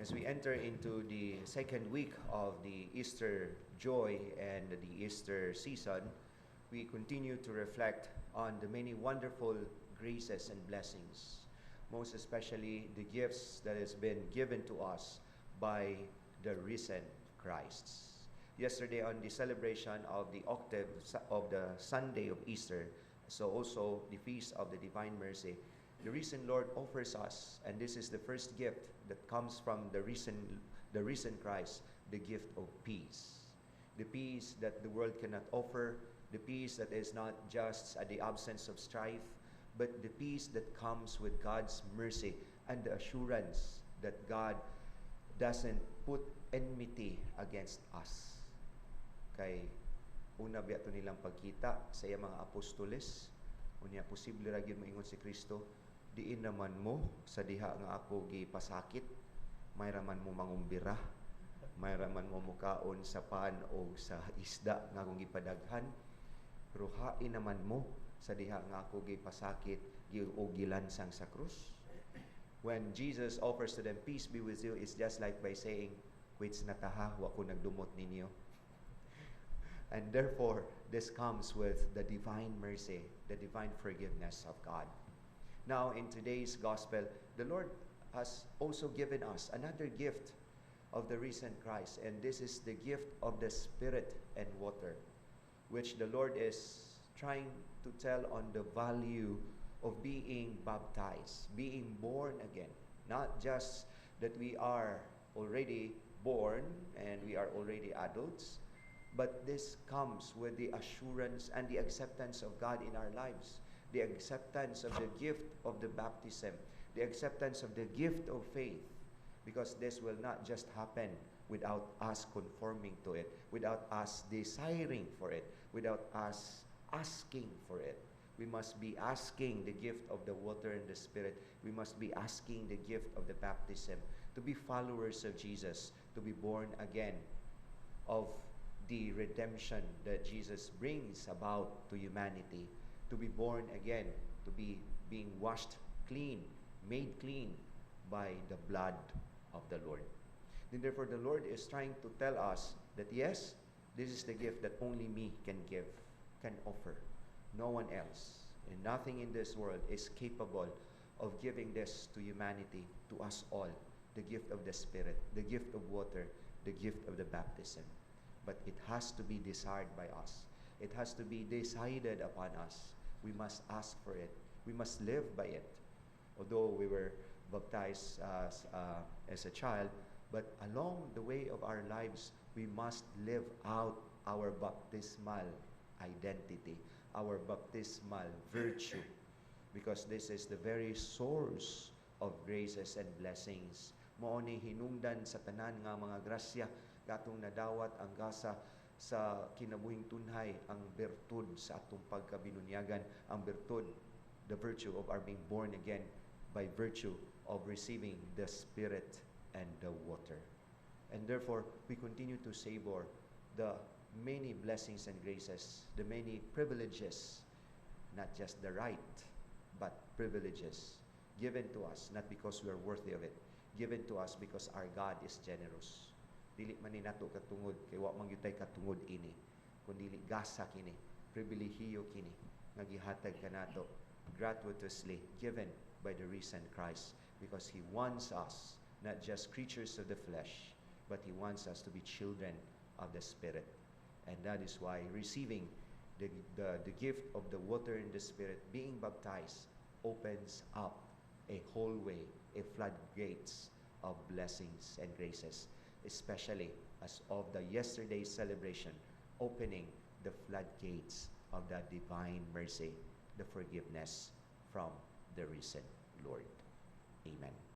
As we enter into the second week of the Easter joy and the Easter season, we continue to reflect on the many wonderful graces and blessings, most especially the gifts that has been given to us by the risen Christ. Yesterday on the celebration of the octave of the Sunday of Easter, so also the Feast of the Divine Mercy, the risen Lord offers us, and this is the first gift that comes from the risen Christ, the gift of peace. The peace that the world cannot offer, the peace that is not just the absence of strife, but the peace that comes with God's mercy and the assurance that God doesn't put enmity against us. Kay una biya to nilang pagkita sa iya mga apostoles, unya posible ra gyud moingon si Kristo, diin naman mo sa diha nga ako gipasakit, may raman mo mangumbira, may raman mo mukaon sa pan o sa isda nga akong gipadaghan, pero hain naman mo sa diha nga ako gipasakit o gilansang sa krus. When Jesus offers to them, peace be with you, it's just like by saying, quits na taha, wa ko nagdumot ninyo. And therefore, this comes with the divine mercy, the divine forgiveness of God. Now, in today's gospel, the Lord has also given us another gift of the risen Christ, and this is the gift of the Spirit and water, which the Lord is trying to tell on the value of being baptized, being born again. Not just that we are already born and we are already adults, but this comes with the assurance and the acceptance of God in our lives, the acceptance of the gift of the baptism, the acceptance of the gift of faith, because this will not just happen without us conforming to it, without us desiring for it, without us asking for it. We must be asking the gift of the water and the Spirit. We must be asking the gift of the baptism, to be followers of Jesus, to be born again of the redemption that Jesus brings about to humanity, to be born again, to be being washed clean, made clean by the blood of the Lord. And therefore, the Lord is trying to tell us that yes, this is the gift that only me can give, can offer. No one else, and nothing in this world is capable of giving this to humanity, to us all, the gift of the Spirit, the gift of water, the gift of the baptism. But it has to be desired by us. It has to be decided upon us. We must ask for it. We must live by it. Although we were baptized as a child, but along the way of our lives, we must live out our baptismal identity, our baptismal virtue, because this is the very source of graces and blessings. Mao ni hinungdan sa tanan nga mga grasya gatong nadawat ang gasa sa kinabuhing tunhay, ang bertud sa atong pagkabinunyagan, ang bertud, the virtue of our being born again by virtue of receiving the Spirit and the water. And therefore, we continue to savor the many blessings and graces, the many privileges, not just the right, but privileges given to us, not because we are worthy of it, given to us because our God is generous. Dili man ni nato katungod, kay wa man gyud tay katungod ini, kundi gasa kini, pribilehiyo kini, nga gihatag kanato gratuitously given by the risen Christ, because He wants us not just creatures of the flesh, but He wants us to be children of the Spirit. And that is why receiving the gift of the water and the Spirit, being baptized, opens up a whole way, a floodgates of blessings and graces, especially as of the yesterday's celebration, opening the floodgates of the divine mercy, the forgiveness from the risen Lord. Amen.